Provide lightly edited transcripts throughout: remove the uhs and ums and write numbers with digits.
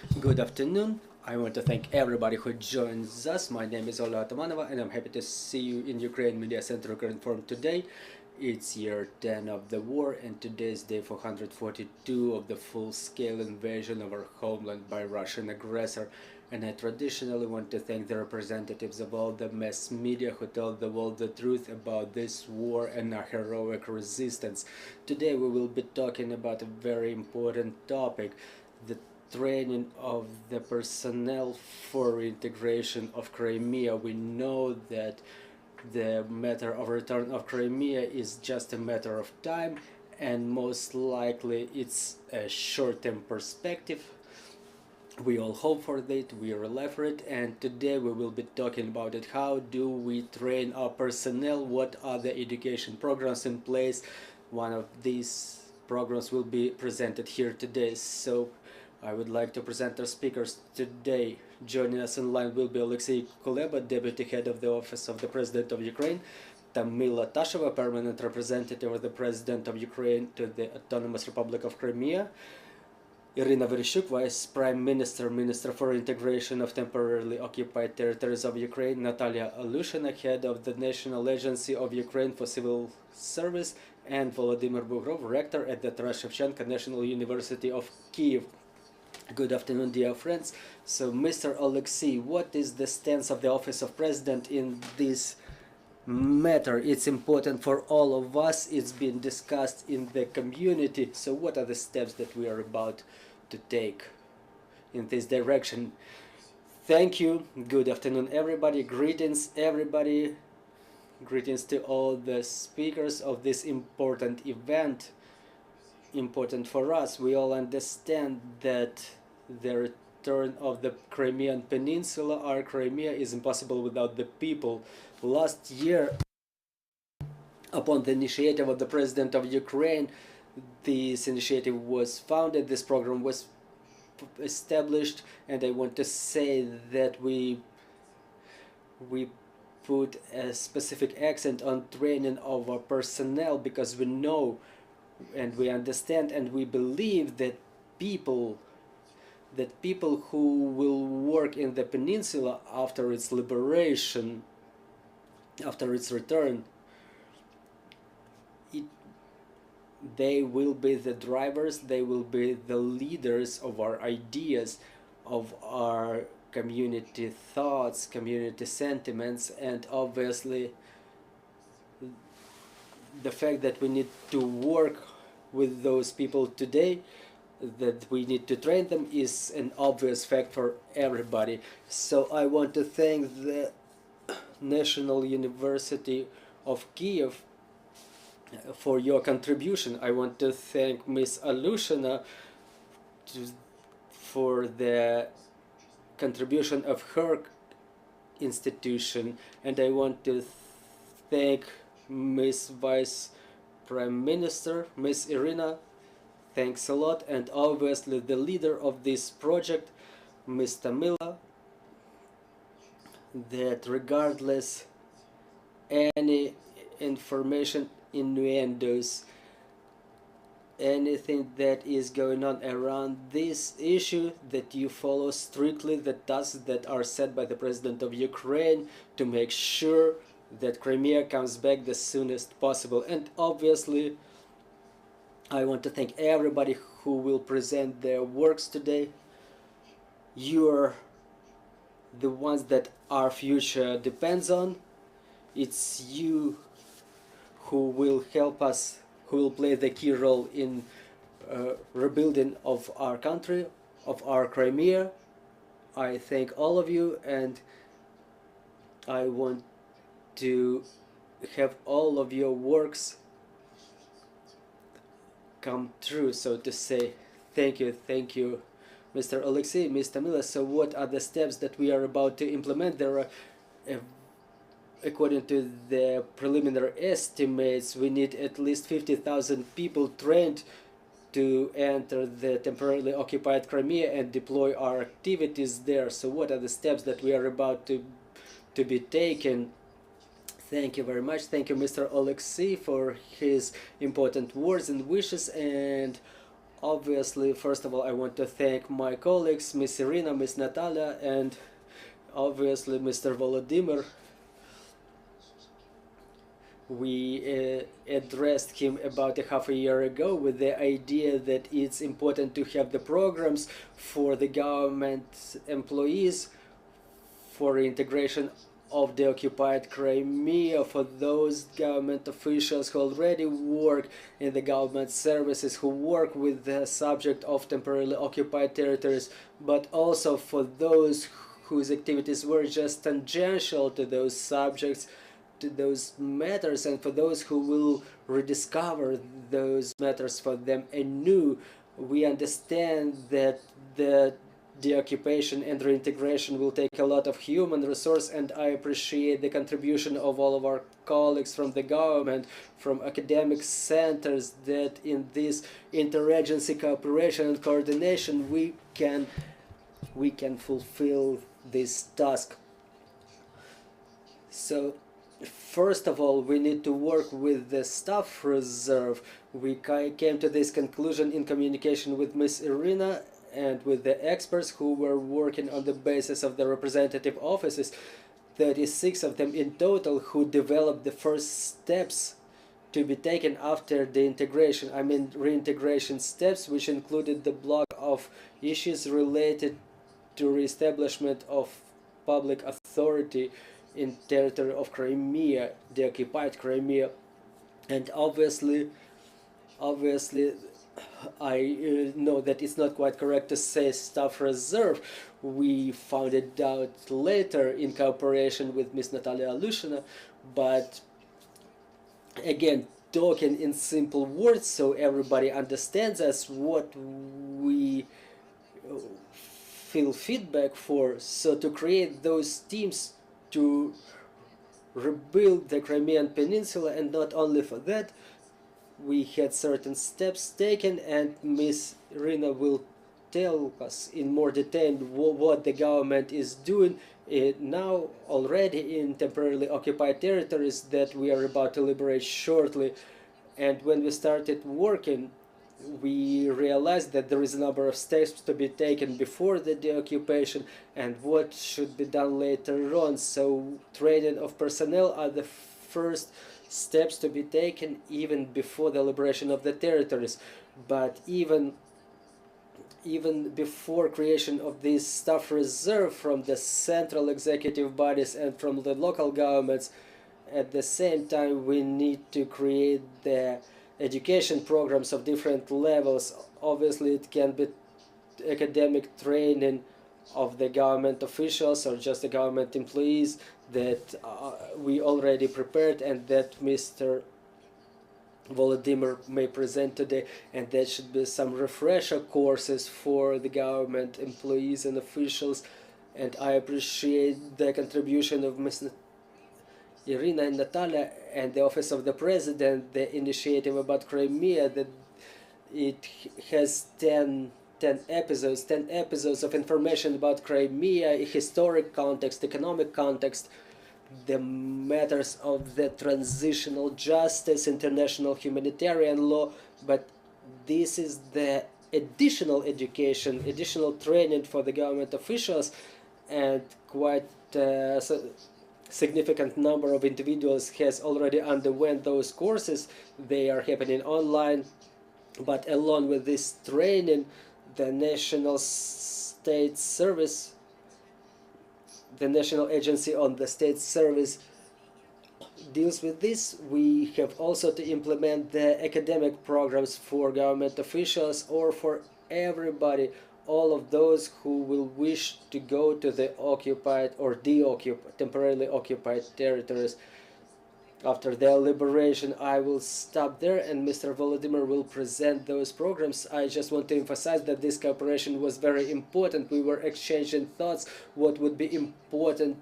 Good afternoon. I want to thank everybody who joins us. My name is Oleksii and I'm happy to see you in Ukraine Media Center Current Forum today. It's year 10 of the war and today is day 442 of the full-scale invasion of our homeland by Russian aggressor. And I traditionally want to thank the representatives of all the mass media who tell the world the truth about this war and our heroic resistance. Today we will be talking about a very important topic, the training of the personnel for reintegration of Crimea. We know that the matter of return of Crimea is just a matter of time, and most likely it's a short-term perspective. We all hope for it, we rely for it, and today we will be talking about it. How do we train our personnel? What are the education programs in place? One of these programs will be presented here today. So I would like to present our speakers today. Joining us in line will be Oleksii Kuleba, Deputy Head of the Office of the President of Ukraine, Tamila Tasheva, Permanent Representative of the President of Ukraine to the Autonomous Republic of Crimea, Iryna Vereshchuk, Vice Prime Minister, Minister for Integration of Temporarily Occupied Territories of Ukraine, Natalia Aliushyna, Head of the National Agency of Ukraine for Civil Service, and Volodymyr Bugrov, Rector at the Shevchenko National University of Kyiv. Good afternoon, dear friends. So, Mr. Oleksii, what is the stance of the Office of President in this matter? It's important for all of us. It's been discussed in the community. So, what are the steps that we are about to take in this direction? Thank you. Good afternoon, everybody. Greetings, everybody. Greetings to all the speakers of this important event. Important for us. We all understand that the return of the Crimean Peninsula, our Crimea, is impossible without the people. Last year, upon the initiative of the President of Ukraine, this initiative was founded, this program was established, and I want to say that we put a specific accent on training of our personnel because we know and we understand and we believe that people who will work in the peninsula after its liberation, after its return, they will be the drivers, they will be the leaders of our ideas, of our community thoughts, community sentiments, and obviously the fact that we need to work with those people today, that we need to train them, is an obvious fact for everybody. So I want to thank the National University of Kyiv for your contribution. I want to thank Ms. Aliushyna for the contribution of her institution, and I want to thank Ms. Vice Prime Minister, Ms. Iryna. Thanks a lot, and obviously the leader of this project, Ms. Tamila, that regardless any information, innuendos, anything that is going on around this issue, that you follow strictly the tasks that are set by the President of Ukraine to make sure that Crimea comes back the soonest possible. And obviously I want to thank everybody who will present their works today. You're the ones that our future depends on. It's you who will help us, who will play the key role in rebuilding of our country, of our Crimea. I thank all of you, and I want to have all of your works come true, so to say. Thank you, Mr. Oleksii, Ms. Tamila. So what are the steps that we are about to implement? There are, according to the preliminary estimates, we need at least 50,000 people trained to enter the temporarily occupied Crimea and deploy our activities there. So what are the steps that we are about to be taken? Thank you very much. Thank you, Mr. Oleksii, for his important words and wishes, and Obviously, first of all, I want to thank my colleagues, Miss Iryna, Miss Natalia, and obviously Mr. Volodymyr. We addressed him about a half a year ago with the idea that it's important to have the programs for the government employees for integration of the occupied Crimea, for those government officials who already work in the government services, who work with the subject of temporarily occupied territories, but also for those whose activities were just tangential to those subjects, to those matters, and for those who will rediscover those matters for them anew. We understand that the occupation and reintegration will take a lot of human resource, and I appreciate the contribution of all of our colleagues from the government, from academic centers, that in this interagency cooperation and coordination we can fulfill this task. So first of all, we need to work with the staff reserve. We came to this conclusion in communication with Ms. Iryna and with the experts who were working on the basis of the representative offices, 36 of them in total, who developed the first steps to be taken after the integration. I mean reintegration steps, which included the block of issues related to reestablishment of public authority in territory of Crimea, the occupied Crimea. And obviously I know that it's not quite correct to say staff reserve. We found it out later in cooperation with Ms. Natalia Aliushyna, but again, talking in simple words so everybody understands us, what we feel feedback for. So to create those teams to rebuild the Crimean Peninsula, and not only for that, we had certain steps taken, and Ms. Iryna will tell us in more detail what the government is doing now already in temporarily occupied territories that we are about to liberate shortly. And when we started working, we realized that there is a number of steps to be taken before the deoccupation and what should be done later on. So training of personnel are the first steps to be taken even before the liberation of the territories. But even before creation of this staff reserve from the central executive bodies and from the local governments, at the same time we need to create the education programs of different levels. Obviously it can be academic training of the government officials or just the government employees that we already prepared and that Mr. Volodymyr may present today, and there should be some refresher courses for the government employees and officials. And I appreciate the contribution of Ms. Iryna and Natalia and the Office of the President, the initiative about Crimea, that it has 10 episodes of information about Crimea, historic context, economic context, the matters of the transitional justice, international humanitarian law. But this is the additional education, additional training for the government officials, and quite significant number of individuals has already underwent those courses. They are happening online, but along with this training, the National State Service, the National Agency on the State Service, deals with this. We have also to implement the academic programs for government officials or for everybody, all of those who will wish to go to the occupied or temporarily occupied territories after their liberation. I will stop there and Mr. Volodymyr will present those programs. I just want to emphasize that this cooperation was very important. We were exchanging thoughts what would be important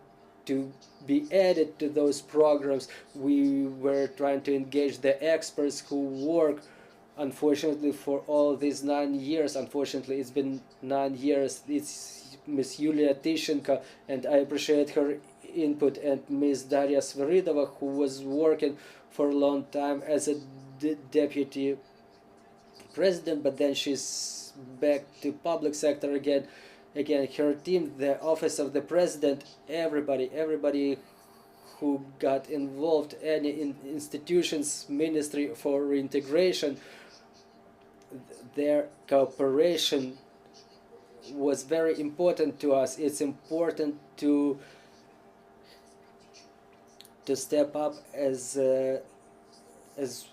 to be added to those programs. We were trying to engage the experts who work, unfortunately, for all these 9 years. Unfortunately, it's been 9 years. It's Ms. Yulia Tishchenko, and I appreciate her input, and Ms. Daria Sviridova, who was working for a long time as a deputy president, but then she's back to public sector again. Again, her team, the office of the president, everybody who got involved, any institutions, Ministry for Reintegration, their cooperation was very important to us. It's important to step up as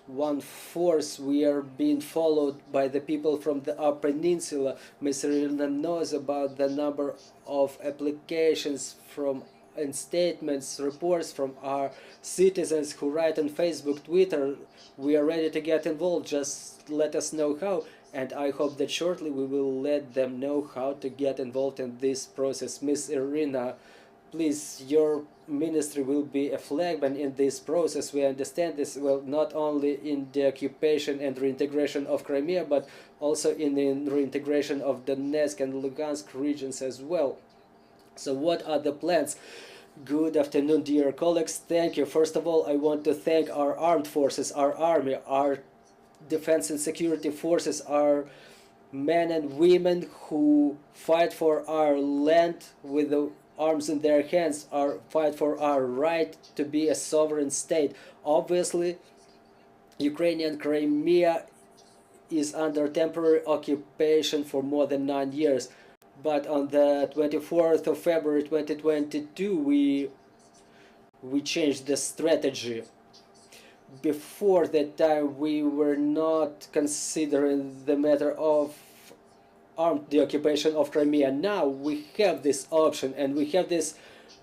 one force. We are being followed by the people from the Upper Peninsula. Ms. Iryna knows about the number of applications from and statements, reports from our citizens who write on Facebook, Twitter. We are ready to get involved. Just let us know how. And I hope that shortly we will let them know how to get involved in this process. Ms. Iryna, please, your ministry will be a flagman in this process. We understand this, well, not only in the occupation and reintegration of Crimea, but also in the reintegration of Donetsk and Lugansk regions as well. So what are the plans? Good afternoon, dear colleagues. Thank you. First of all, I want to thank our armed forces, our army, our defense and security forces, our men and women who fight for our land with the arms in their hands, fight for our right to be a sovereign state. Obviously, Ukrainian Crimea is under temporary occupation for more than 9 years. But on the 24th of February 2022, we changed the strategy. Before that time, we were not considering the matter of the occupation of Crimea. Now we have this option and we have this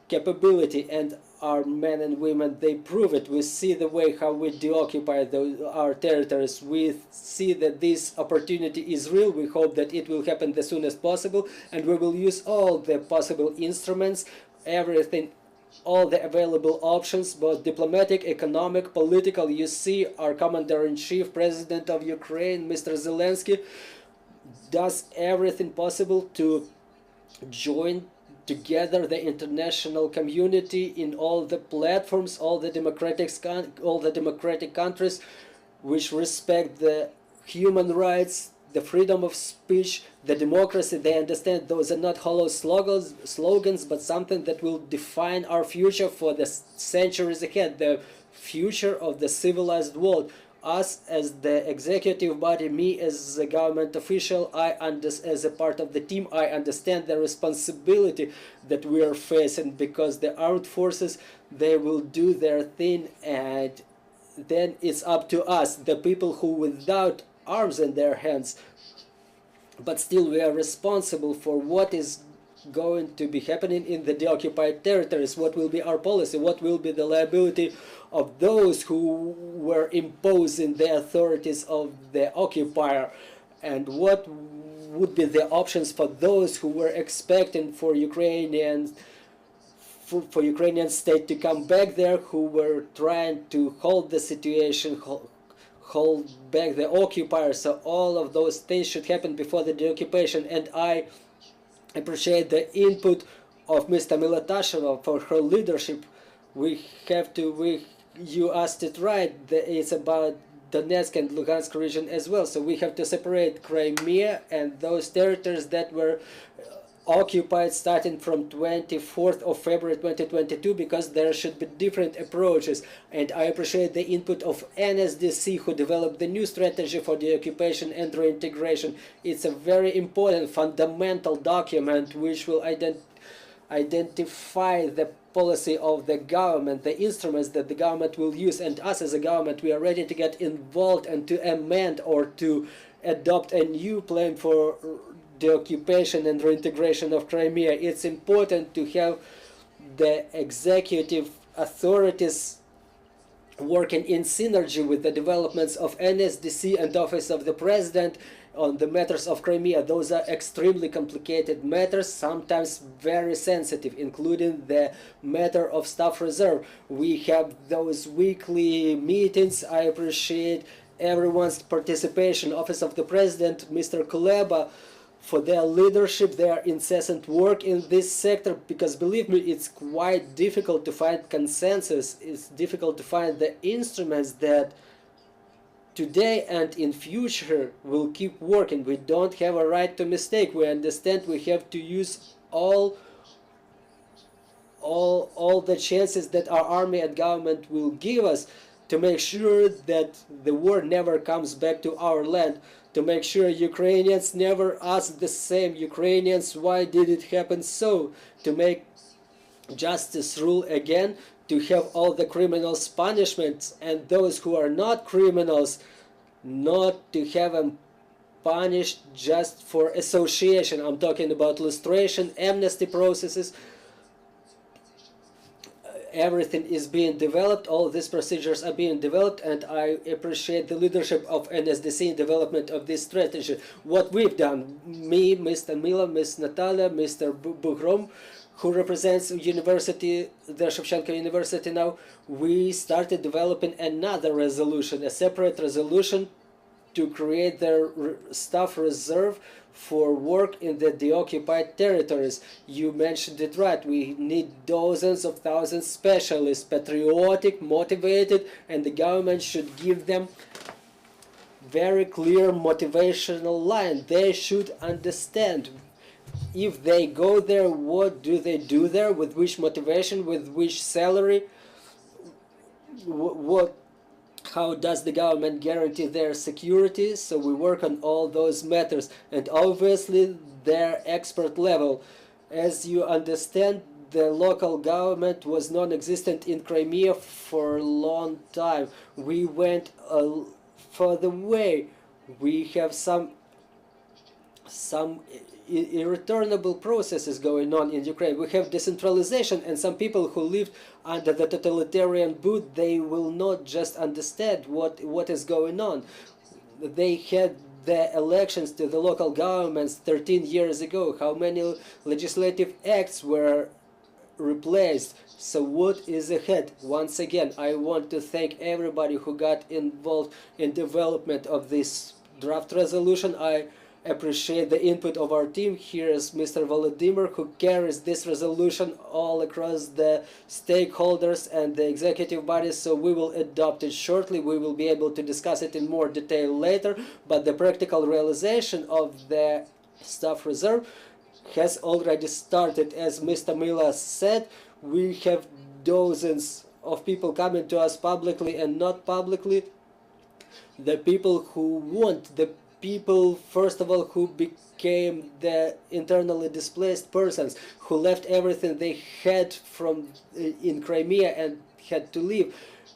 capability, and our men and women, they prove it. We see the way how we deoccupy our territories. We see that this opportunity is real. We hope that it will happen as soon as possible, and we will use all the possible instruments, everything, all the available options, both diplomatic, economic, political. You see our Commander-in-Chief, President of Ukraine, Mr. Zelensky, does everything possible to join together the international community in all the platforms, all the democratic countries which respect the human rights, the freedom of speech, the democracy. They understand those are not hollow slogans, but something that will define our future for the centuries ahead, the future of the civilized world. Us as the executive body, me as a government official, as a part of the team, I understand the responsibility that we are facing, because the armed forces, they will do their thing, and then it's up to us, the people who without arms in their hands, but still we are responsible for what is going to be happening in the deoccupied territories, what will be our policy, what will be the liability of those who were imposing the authorities of the occupier, and what would be the options for those who were expecting for Ukrainian state to come back there, who were trying to hold the situation, hold back the occupier. So all of those things should happen before the deoccupation, and I appreciate the input of Ms. Tamila Tasheva for her leadership. You asked it right, it's about Donetsk and Lugansk region as well. So we have to separate Crimea and those territories that were occupied starting from 24th of February 2022, because there should be different approaches. And I appreciate the input of NSDC, who developed the new strategy for the occupation and reintegration. It's a very important, fundamental document which will identify the policy of the government, the instruments that the government will use, and us as a government, we are ready to get involved and to amend or to adopt a new plan for the occupation and reintegration of Crimea. It's important to have the executive authorities working in synergy with the developments of NSDC and Office of the President on the matters of Crimea. Those are extremely complicated matters, sometimes very sensitive, including the matter of staff reserve. We have those weekly meetings. I appreciate everyone's participation, Office of the President, Mr. Kuleba, for their leadership, their incessant work in this sector, because believe me, it's quite difficult to find consensus. It's difficult to find the instruments that today and in future will keep working. We don't have a right to mistake. We understand we have to use all the chances that our army and government will give us to make sure that the war never comes back to our land, to make sure Ukrainians never ask the same Ukrainians why did it happen so, to make justice rule again, to have all the criminals punishments and those who are not criminals not to have them punished just for association. I'm talking about lustration, amnesty processes. Everything is being developed, all these procedures are being developed, and I appreciate the leadership of NSDC in development of this strategy. What we've done, me, Ms. Tamila, Ms. Natalia, Mr. Bugrov, who represents university, the Shevchenko University now, we started developing another resolution, a separate resolution to create the staff reserve for work in the deoccupied territories. You mentioned it right. We need dozens of thousands specialists, patriotic, motivated, and the government should give them very clear motivational line. They should understand if they go there, what do they do there, with which motivation, with which salary, how does the government guarantee their security. So we work on all those matters, and obviously their expert level. As you understand, the local government was non-existent in Crimea for a long time. We went further way. We have some irreturnable processes going on in Ukraine. We have decentralization, and some people who lived under the totalitarian boot, they will not just understand what is going on. They had the elections to the local governments 13 years ago. How many legislative acts were replaced? So what is ahead? Once again, I want to thank everybody who got involved in development of this draft resolution. I appreciate the input of our team. Here is Mr. Volodymyr, who carries this resolution all across the stakeholders and the executive bodies, so we will adopt it shortly. We will be able to discuss it in more detail later, but the practical realization of the staff reserve has already started. As Mr. Tamila said, we have dozens of people coming to us publicly and not publicly. The people who want, the people, first of all, who became the internally displaced persons, who left everything they had from in Crimea and had to leave.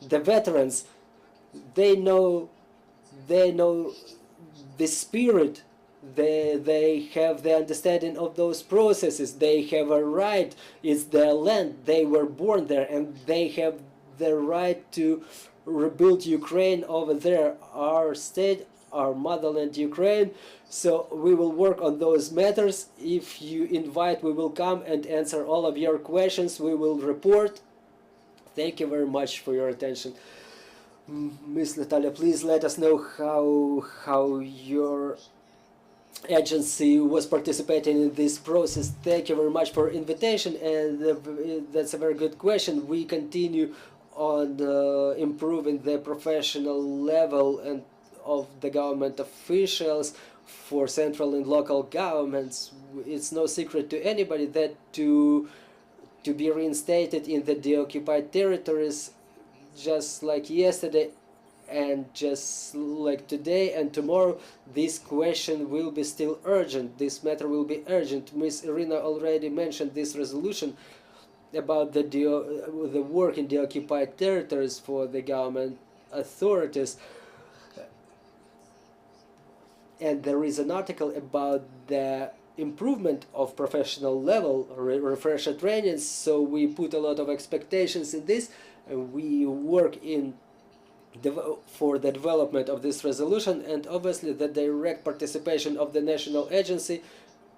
The veterans, they know the spirit. They have the understanding of those processes. They have a right. It's their land. They were born there, and they have the right to rebuild Ukraine over there, our state, our motherland Ukraine. So we will work on those matters. If you invite, we will come and answer all of your questions. We will report. Thank you very much for your attention. Ms. Natalia, please let us know how your agency was participating in this process. Thank you very much for invitation, and that's a very good question. We continue on improving the professional level and of the government officials for central and local governments. It's no secret to anybody that to be reinstated in the deoccupied territories, just like yesterday and just like today and tomorrow, this question will be still urgent. This matter will be urgent. Ms. Iryna already mentioned this resolution about the work in the occupied territories for the government authorities. And there is an article about the improvement of professional level, refresher trainings, so we put a lot of expectations in this, and we work in for the development of this resolution, and obviously the direct participation of the national agency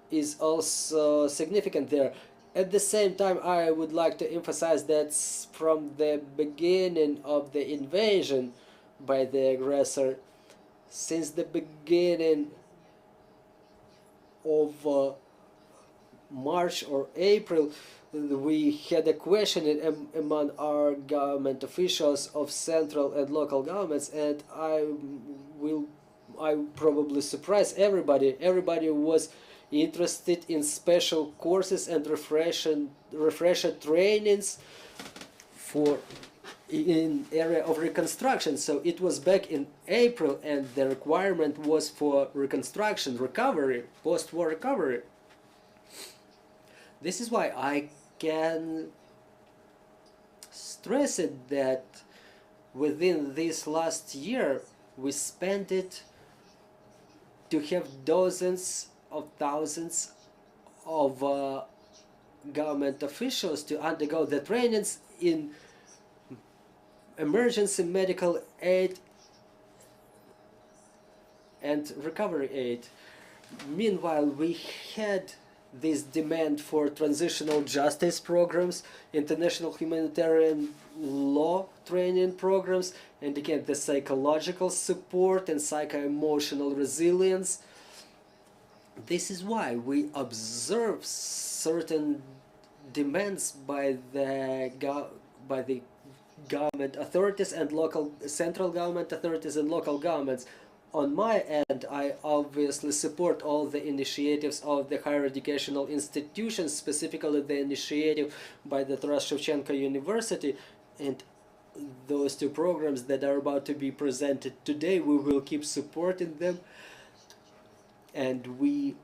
is also significant there. At the same time, I would like to emphasize that from the beginning of the invasion by the aggressor, since the beginning of March or April, we had a question among our government officials of central and local governments, and I probably surprise everybody. Everybody was interested in special courses and refresher trainings for in area of reconstruction. So it was back in April, and the requirement was for reconstruction, recovery, post-war recovery. This is why I can stress it that within this last year we spent it to have dozens of thousands of government officials to undergo the trainings in emergency medical aid and recovery aid. Meanwhile, we had this demand for transitional justice programs, international humanitarian law training programs, and again the psychological support and psycho-emotional resilience. This is why we observe certain demands by the government authorities and local central government authorities and local governments. On my end, I obviously support all the initiatives of the higher educational institutions, specifically the initiative by the Taras Shevchenko University, and those two programs that are about to be presented today. We will keep supporting them, and we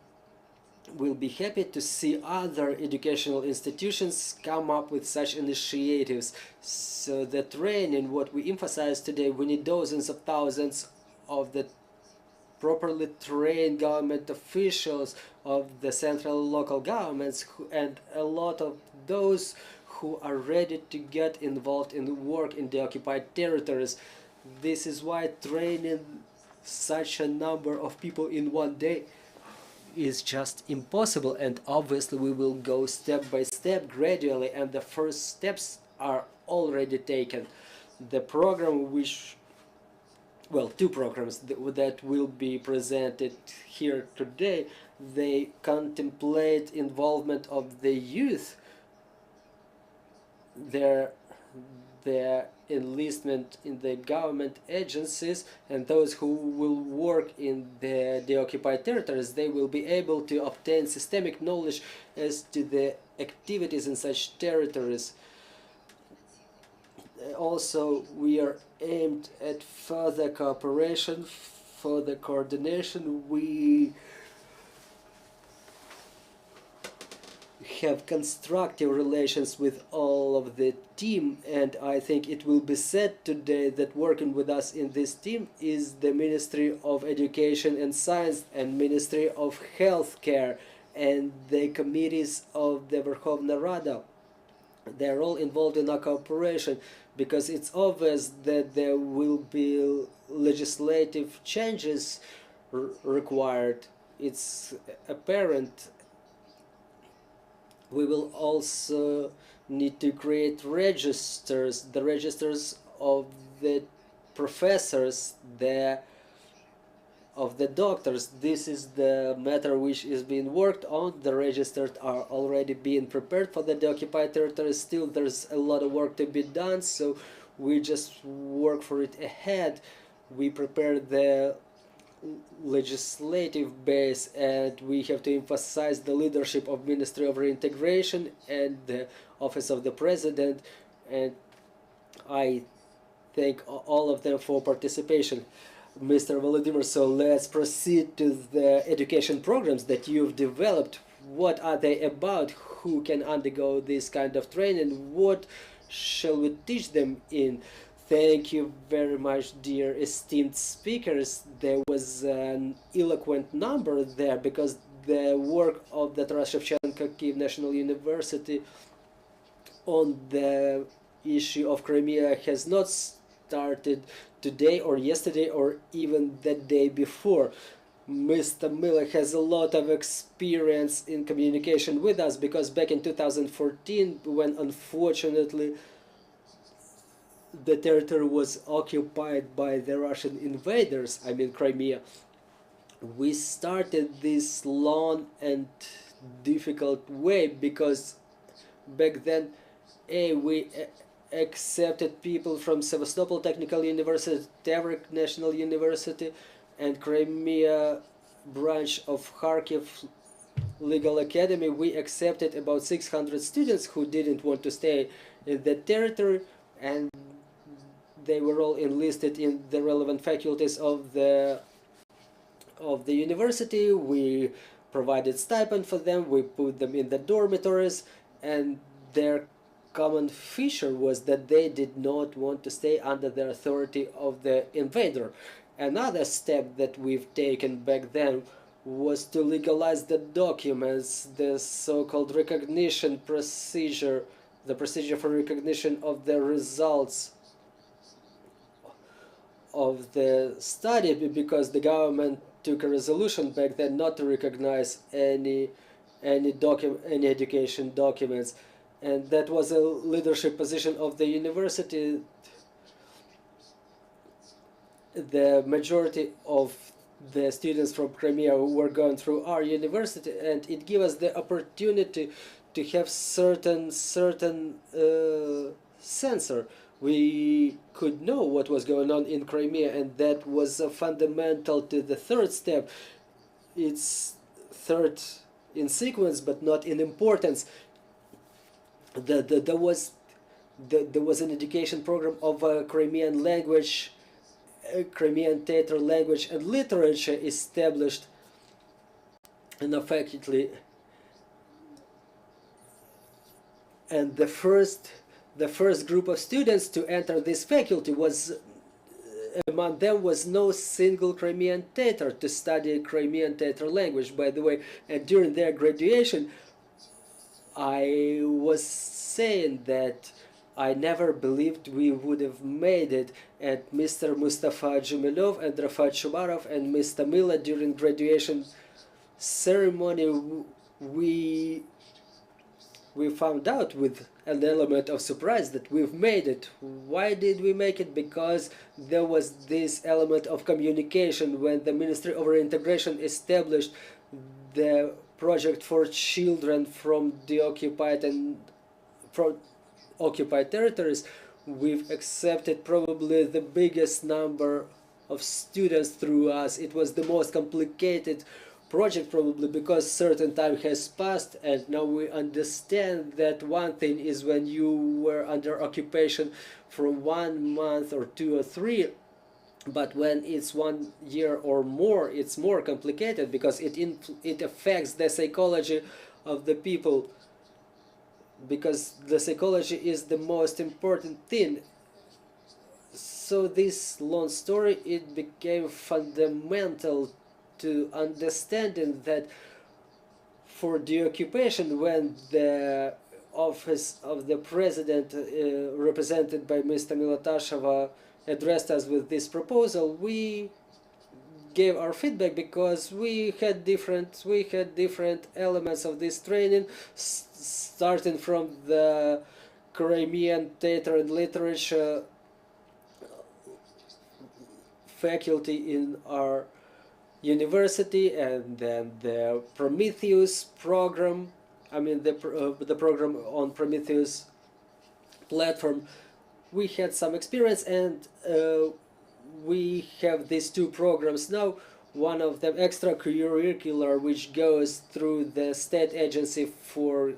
will be happy to see other educational institutions come up with such initiatives. So the training, what we emphasize today, we need dozens of thousands of the properly trained government officials of the central and local governments, and a lot of those who are ready to get involved in work in the occupied territories. This is why training such a number of people in one day is just impossible, and obviously we will go step by step gradually, and the first steps are already taken. The program which, well, two programs that will be presented here today, they contemplate involvement of the youth, their enlistment in the government agencies, and those who will work in the occupied territories. They will be able to obtain systemic knowledge as to the activities in such territories. Also, we are aimed at further cooperation, further coordination. We have constructive relations with all of the team, and I think it will be said today that working with us in this team is the Ministry of Education and Science and Ministry of Healthcare and the committees of the Verkhovna Rada. They're all involved in our cooperation because it's obvious that there will be legislative changes required. It's apparent. We will also need to create registers, the registers of the professors, of the doctors. This is the matter which is being worked on. The registers are already being prepared for the occupied territories. Still, there's a lot of work to be done, so we just work for it ahead. We prepare the legislative base, and we have to emphasize the leadership of Ministry of Reintegration and the Office of the President, and I thank all of them for participation. Mr. Volodymyr, so let's proceed to the education programs that you've developed. What are they about? Who can undergo this kind of training? What shall we teach them in? Thank you very much, dear esteemed speakers. There was an eloquent number there because the work of the Taras Shevchenko Kyiv National University on the issue of Crimea has not started today or yesterday or even the day before. Ms. Tamila has a lot of experience in communication with us because back in 2014, when unfortunately the territory was occupied by the Russian invaders, I mean Crimea, we started this long and difficult way because back then, we accepted people from Sevastopol Technical University, Tavrik National University, and Crimea branch of Kharkiv Legal Academy. We accepted about 600 students who didn't want to stay in that territory, and they were all enlisted in the relevant faculties of the university. We provided stipend for them, we put them in the dormitories, and their common feature was that they did not want to stay under the authority of the invader. Another step that we've taken back then was to legalize the documents, the so-called recognition procedure, the procedure for recognition of the results of the study, because the government took a resolution back then not to recognize any education documents, and that was a leadership position of the university. The majority of the students from Crimea were going through our university, and it gave us the opportunity to have certain sensor. We could know what was going on in Crimea, and that was fundamental to the third step. It's third in sequence, but not in importance. There was an education program of Crimean language, Crimean theater language and literature established, and effectively, and the first group of students to enter this faculty was, among them was no single Crimean theater to study Crimean theater language, by the way. And during their graduation, I was saying that I never believed we would have made it, and Mr. Mustafa Jumilov and Rafat Shumarov and Miss Tamila, during graduation ceremony, we found out with an element of surprise that we've made it. Why did we make it? Because there was this element of communication when the Ministry of Reintegration established the project for children from the occupied territories. We've accepted probably the biggest number of students through us. It was the most complicated project probably because certain time has passed, and now we understand that one thing is when you were under occupation for 1 month or 2 or 3, but when it's 1 year or more, it's more complicated because it affects the psychology of the people, because the psychology is the most important thing. So this long story, it became fundamental to understanding that for the occupation, when the office of the president, represented by Ms. Tamila Tasheva, addressed us with this proposal, we gave our feedback because we had different elements of this training, starting from the Crimean theater and literature faculty in our university, and then the Prometheus program, the program on Prometheus platform. We had some experience, and we have these 2 programs now. One of them extracurricular, which goes through the State Agency for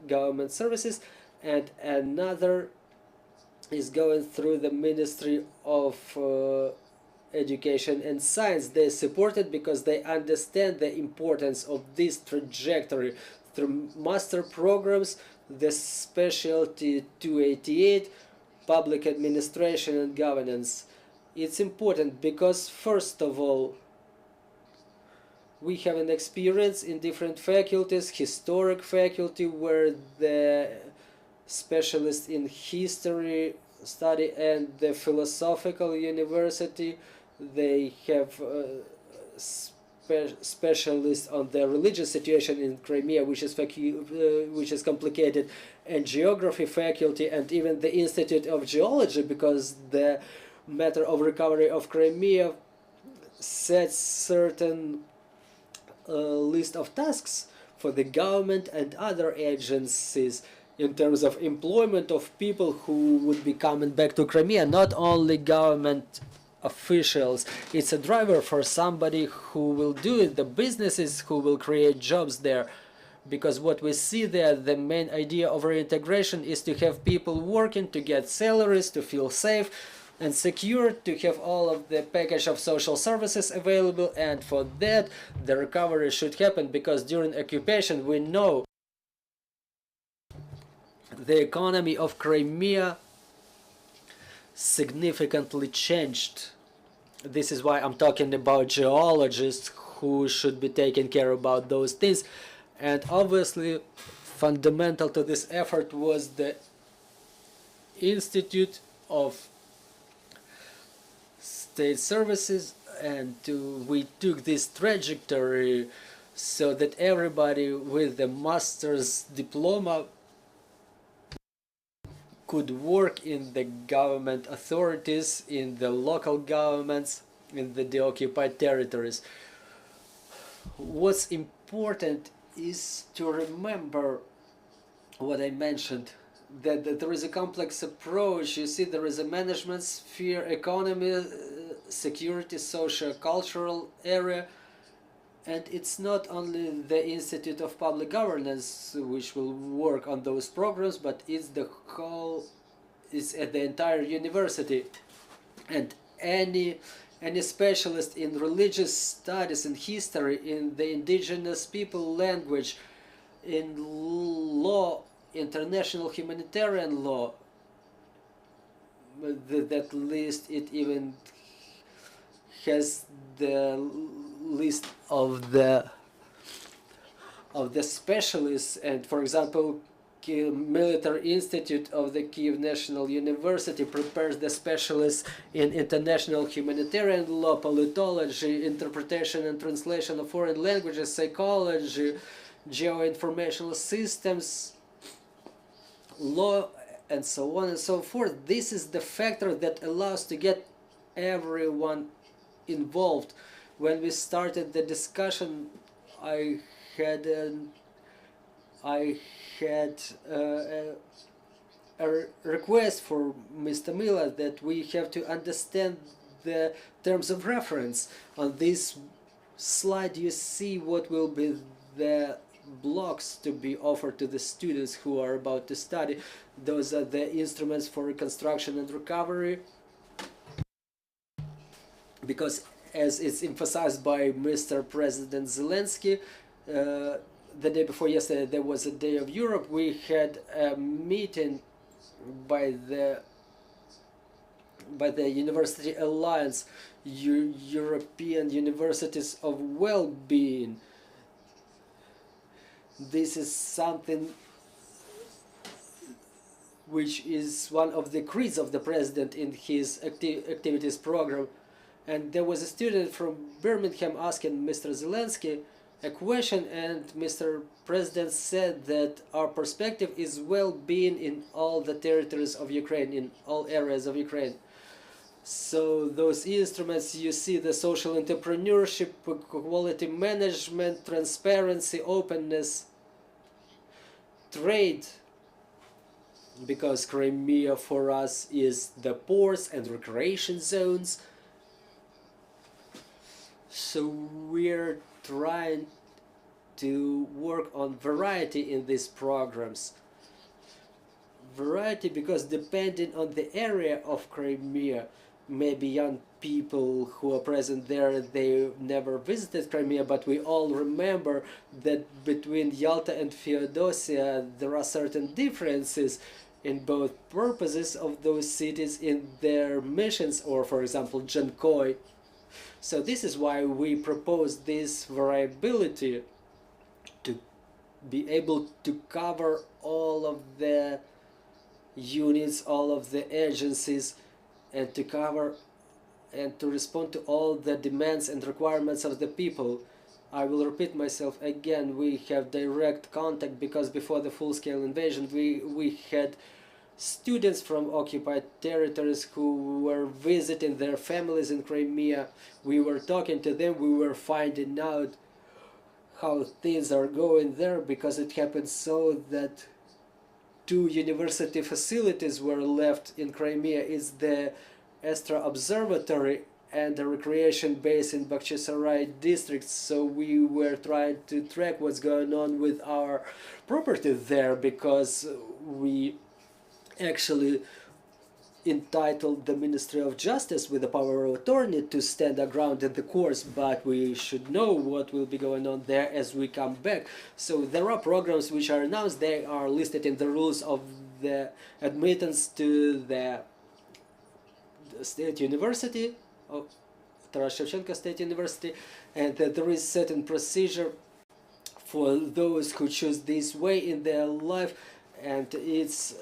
Government Services, and another is going through the Ministry of Education and Science. They support it because they understand the importance of this trajectory through master programs, the specialty 288, public administration and governance. It's important because, first of all, we have an experience in different faculties, historic faculty, where the specialist in history study, and the philosophical university, they have specialists on the religious situation in Crimea, which is complicated, and geography faculty, and even the Institute of Geology, because the matter of recovery of Crimea sets certain list of tasks for the government and other agencies, in terms of employment of people who would be coming back to Crimea, not only government officials. It's a driver for somebody who will do it, the businesses who will create jobs there. Because what we see there, the main idea of reintegration is to have people working, to get salaries, to feel safe and secure, to have all of the package of social services available, and for that the recovery should happen, because during occupation we know the economy of Crimea significantly changed. This is why I'm talking about geologists who should be taking care about those things. And obviously fundamental to this effort was the Institute of State Services, and we took this trajectory so that everybody with a master's diploma could work in the government authorities, in the local governments, in the deoccupied territories. What's important is to remember what I mentioned, that there is a complex approach. You see, there is a management sphere, economy, security, socio-cultural area, and it's not only the Institute of Public Governance which will work on those programs, but it's the whole, it's at the entire university. And any specialist in religious studies, in history, in the indigenous people language, in law, international humanitarian law, that list, it even has the list of the specialists. And for example, Military Institute of the Kyiv National University prepares the specialists in international humanitarian law, politology, interpretation and translation of foreign languages, psychology, geoinformational systems, law, and so on and so forth. This is the factor that allows to get everyone involved. When we started the discussion, I had a request for Ms. Tamila that we have to understand the terms of reference. On this slide you see what will be the blocks to be offered to the students who are about to study. Those are the instruments for reconstruction and recovery, because as it's emphasized by Mr. President Zelensky, the day before yesterday there was a Day of Europe. We had a meeting by the University Alliance, European Universities of Well-being. This is something which is one of the creeds of the president in his activities program. And there was a student from Birmingham asking Mr. Zelensky a question, and Mr. President said that our perspective is well-being in all the territories of Ukraine, in all areas of Ukraine. So those instruments, you see the social entrepreneurship, quality management, transparency, openness, trade, because Crimea for us is the ports and recreation zones. So we're trying to work on variety in these programs. Variety because depending on the area of Crimea, maybe young people who are present there, they never visited Crimea, but we all remember that between Yalta and Feodosia there are certain differences in both purposes of those cities, in their missions, or for example Jankoy. So this is why we propose this variability, to be able to cover all of the units, all of the agencies, and to cover and to respond to all the demands and requirements of the people. I will repeat myself again, we have direct contact because before the full-scale invasion we had students from occupied territories who were visiting their families in Crimea. We were talking to them, we were finding out how things are going there, because it happened so that two university facilities were left in Crimea. Is the Astra Observatory and the recreation base in Bakhchisarai district. So we were trying to track what's going on with our property there, because we actually entitled the Ministry of Justice with the power of attorney to stand our ground in the course, but we should know what will be going on there as we come back. So there are programs which are announced. They are listed in the rules of the admittance to the State University of Taras Shevchenko State University, and that there is certain procedure for those who choose this way in their life, and it's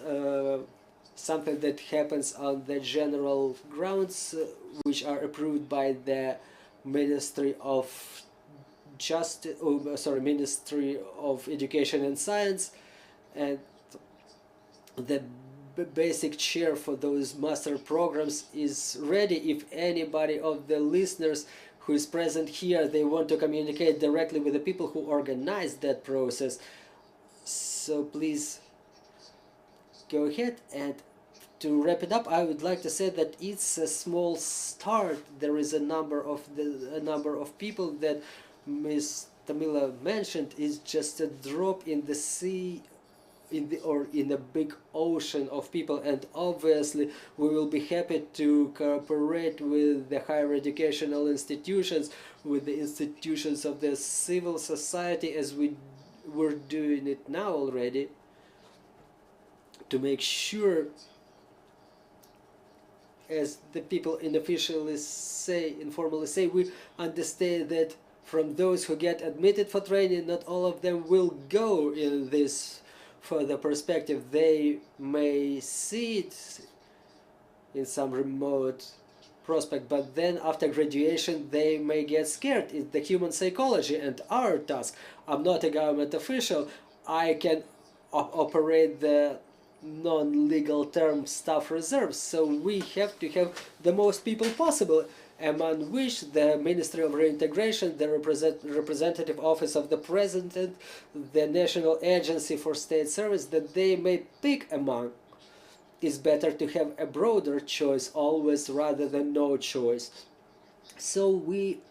something that happens on the general grounds which are approved by the Ministry of Ministry of Education and Science, and the basic chair for those master programs is ready. If anybody of the listeners who is present here, they want to communicate directly with the people who organize that process, so please go ahead. And to wrap it up, I would like to say that it's a small start. There is a number of people that Ms. Tamila mentioned is just a drop in the sea, in a big ocean of people, and obviously we will be happy to cooperate with the higher educational institutions, with the institutions of the civil society, as were doing it now already, to make sure, as the people informally say, we understand that from those who get admitted for training, not all of them will go in this further perspective. They may see it in some remote prospect, but then after graduation they may get scared. It's the human psychology and our task. I'm not a government official. I can operate the non-legal term staff reserves, so we have to have the most people possible, among which the Ministry of Reintegration, the representative office of the President, the National Agency for State Service, that they may pick among. It's better to have a broader choice always rather than no choice. So we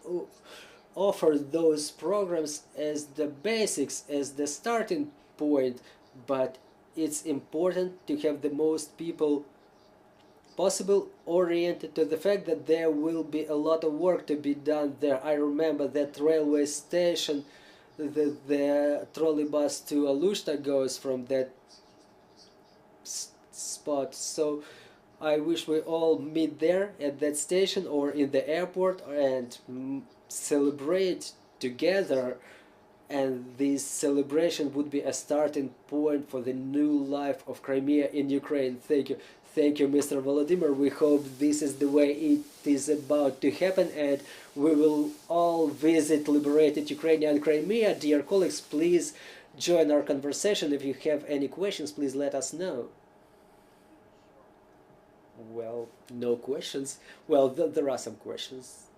offer those programs as the basics, as the starting point, but it's important to have the most people possible oriented to the fact that there will be a lot of work to be done there. I remember that railway station, the trolley bus to Aliushyna goes from that spot. So I wish we all meet there at that station or in the airport and celebrate together. And this celebration would be a starting point for the new life of Crimea in Ukraine. Thank you. Thank you, Mr. Volodymyr. We hope this is the way it is about to happen, and we will all visit liberated Ukraine and Crimea. Dear colleagues, please join our conversation. If you have any questions, please let us know. Well, no questions. Well, there are some questions.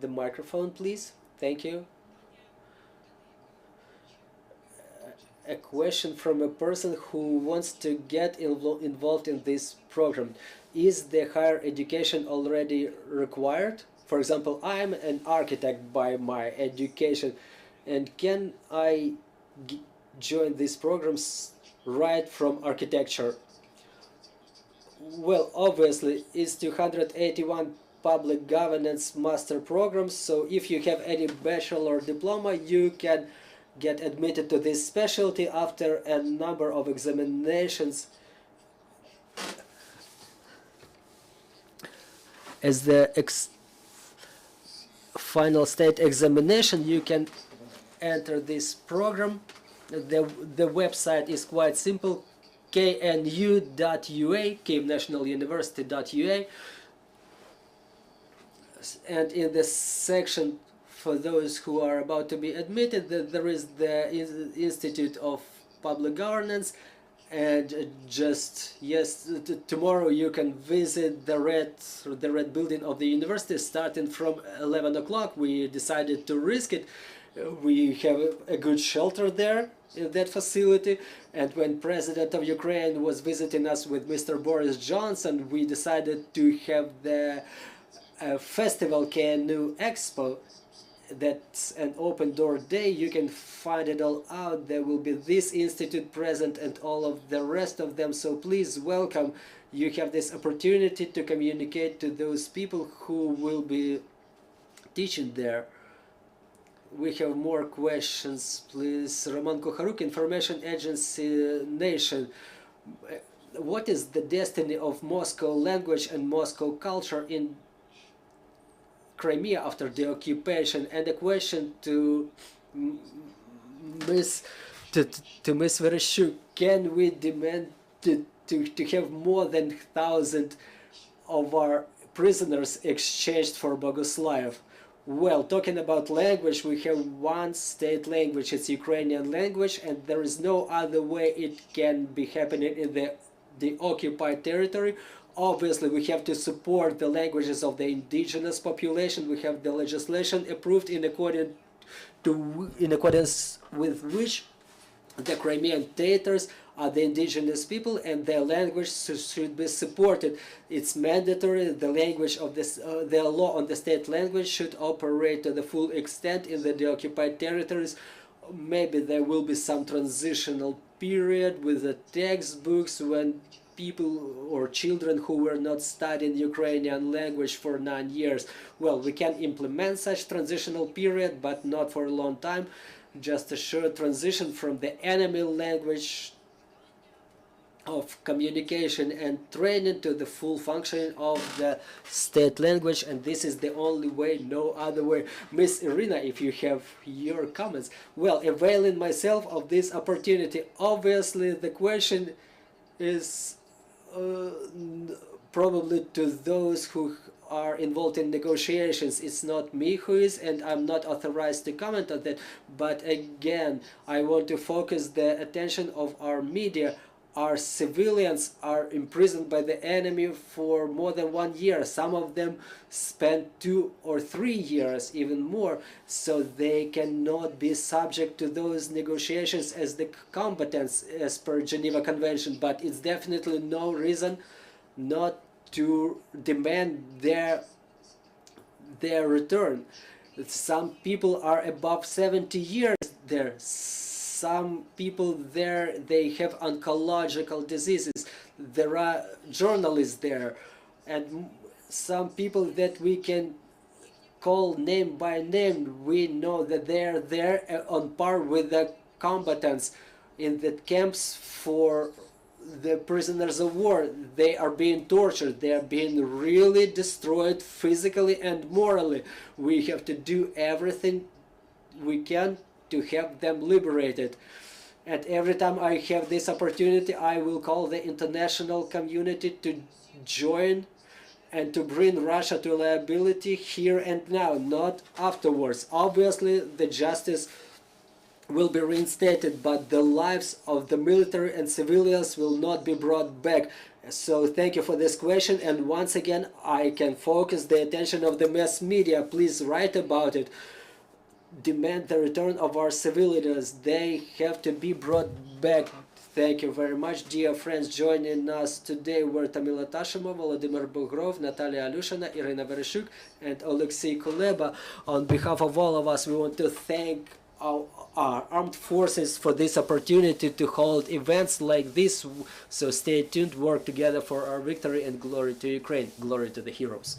The microphone, please. Thank you. A question from a person who wants to get involved in this program. Is the higher education already required? For example, I'm an architect by my education, and can I join these programs right from architecture? Well, obviously, it's 281 public governance master programs, so if you have any bachelor diploma, you can get admitted to this specialty after a number of examinations. As the final state examination, you can enter this program. The website is quite simple, knu.ua, kyivnationaluniversity.ua. And in the section for those who are about to be admitted, there is the Institute of Public Governance, and tomorrow you can visit the red building of the university starting from 11 o'clock. We decided to risk it, We have a good shelter there in that facility. And when President of Ukraine was visiting us with Mr. Boris Johnson, we decided to have the festival KNU Expo. That's an open door day. You can find it all out. There will be this institute present and all of the rest of them. So please welcome. You have this opportunity to communicate to those people who will be teaching there. We have more questions, please. Roman Kucharuk, Information Agency Nation. What is the destiny of Moscow language and Moscow culture in Crimea after the occupation? And a question to Miss Vereshchuk: can we demand to have more than 1,000 of our prisoners exchanged for Boguslayev? Well, talking about language, we have one state language, it's Ukrainian language, and there is no other way it can be happening in the occupied territory. Obviously, we have to support the languages of the indigenous population. We have the legislation approved in accordance with which the Crimean Tatars are the indigenous people, and their language should be supported. It's mandatory. The language of this, the law on the state language should operate to the full extent in the occupied territories. Maybe there will be some transitional period with the textbooks when people or children who were not studying Ukrainian language for 9 years. Well, we can implement such transitional period, but not for a long time. Just a short transition from the enemy language of communication and training to the full functioning of the state language, and this is the only way, no other way. Miss Iryna, if you have your comments. Well, availing myself of this opportunity, obviously the question is probably to those who are involved in negotiations. It's not me who is, and I'm not authorized to comment on that. But again, I want to focus the attention of our media. Our civilians are imprisoned by the enemy for more than 1 year. Some of them spent 2 or 3 years, even more. So they cannot be subject to those negotiations as the combatants as per Geneva Convention. But it's definitely no reason not to demand their return. Some people are above 70 years there. Some people there, they have oncological diseases. There are journalists there, and some people that we can call name by name. We know that they're there on par with the combatants in the camps for the prisoners of war. They are being tortured. They are being really destroyed physically and morally. We have to do everything we can to have them liberated. And every time I have this opportunity, I will call the international community to join and to bring Russia to liability here and now, not afterwards. Obviously, the justice will be reinstated, but the lives of the military and civilians will not be brought back. So thank you for this question, and once again, I can focus the attention of the mass media. Please write about it. Demand the return of our civilians. They have to be brought back. Thank you very much, dear friends. Joining us today were Tamila, Volodymyr Bugrov, Natalia, Aliushyna, Iryna, Vereshchuk, and Oleksii Kuleba. On behalf of all of us, we want to thank our armed forces for this opportunity to hold events like this. So stay tuned, work together for our victory, and glory to Ukraine. Glory to the heroes.